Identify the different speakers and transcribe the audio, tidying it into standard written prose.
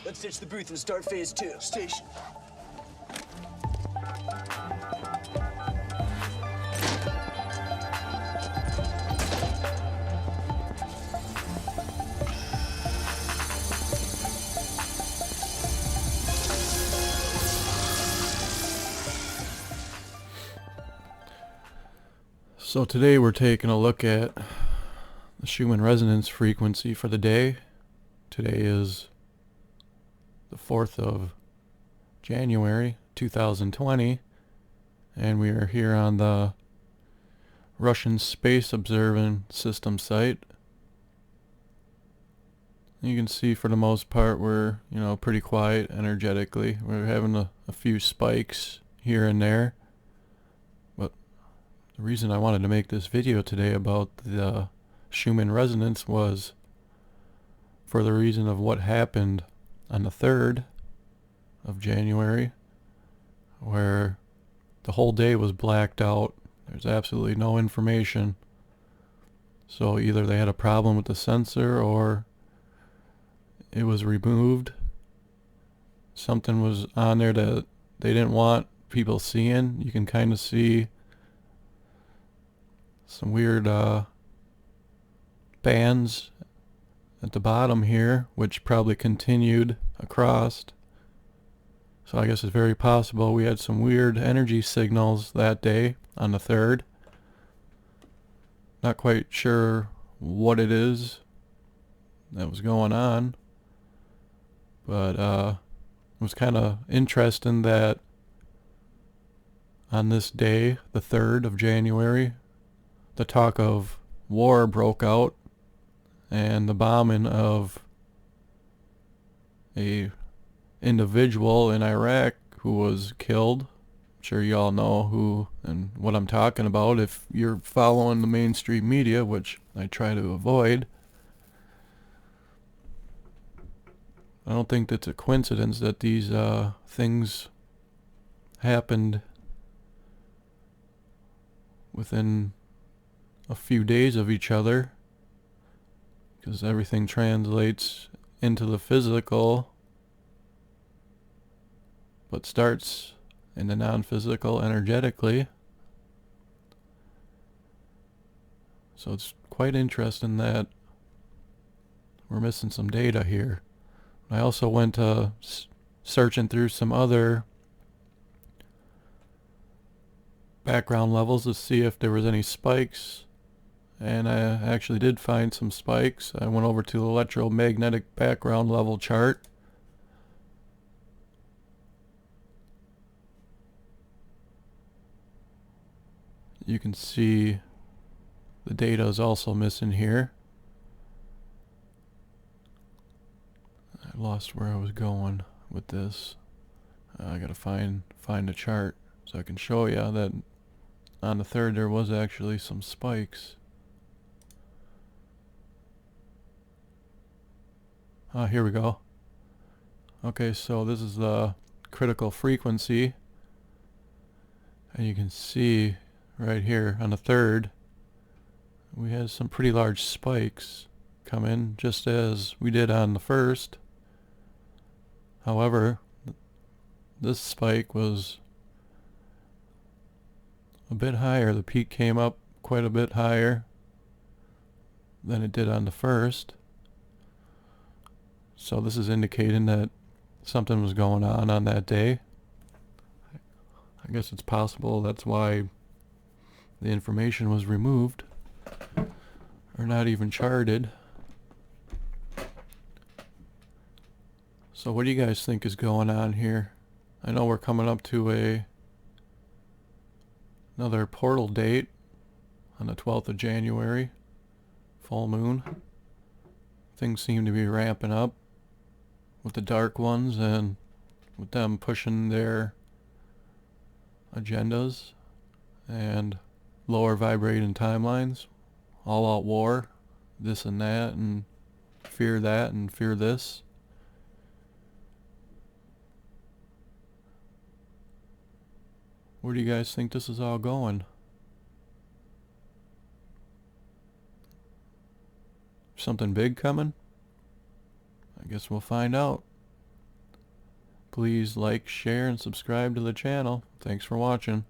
Speaker 1: Let's ditch the booth and start phase 2. Station.
Speaker 2: So today we're taking a look at the Schumann resonance frequency for the day. Today is the 4th of January 2020, and we are here on the Russian Space Observing System site. You can see for the most part we're, pretty quiet energetically. We're having a few spikes here and there. But the reason I wanted to make this video today about the Schumann resonance was for the reason of what happened on the 3rd of January, where the whole day was blacked out. There's absolutely no information. So either they had a problem with the sensor or it was removed. Something was on there that they didn't want people seeing. You can kind of see some weird bands at the bottom here, which probably continued across. So I guess it's very possible we had some weird energy signals that day on the 3rd. Not quite sure what it is that was going on, but it was kind of interesting that on this day, the 3rd of January, the talk of war broke out and the bombing of a individual in Iraq who was killed. I'm sure you all know who and what I'm talking about if you're following the mainstream media, which I try to avoid. I don't think that's a coincidence that these things happened within a few days of each other, because everything translates into the physical but starts in the non-physical energetically. So it's quite interesting that we're missing some data here. I also went searching through some other background levels to see if there was any spikes, and I actually did find some spikes. I went over to the electromagnetic background level chart. You can see the data is also missing here. I lost where I was going with this. I gotta find a chart so I can show you that on the 3rd there was actually some spikes. Here we go. Okay, so this is the critical frequency, and you can see right here on the 3rd we had some pretty large spikes come in, just as we did on the 1st. However, this spike was a bit higher. The peak came up quite a bit higher than it did on the 1st. So this is indicating that something was going on that day. I guess it's possible that's why the information was removed or not even charted. So what do you guys think is going on here? I know we're coming up to another portal date on the 12th of January, full moon. Things seem to be ramping up with the dark ones and with them pushing their agendas and lower vibrating timelines, all out war, this and that, and fear that and fear this. Where do you guys think this is all going? Something big coming? I guess we'll find out. Please like, share, and subscribe to the channel. Thanks for watching.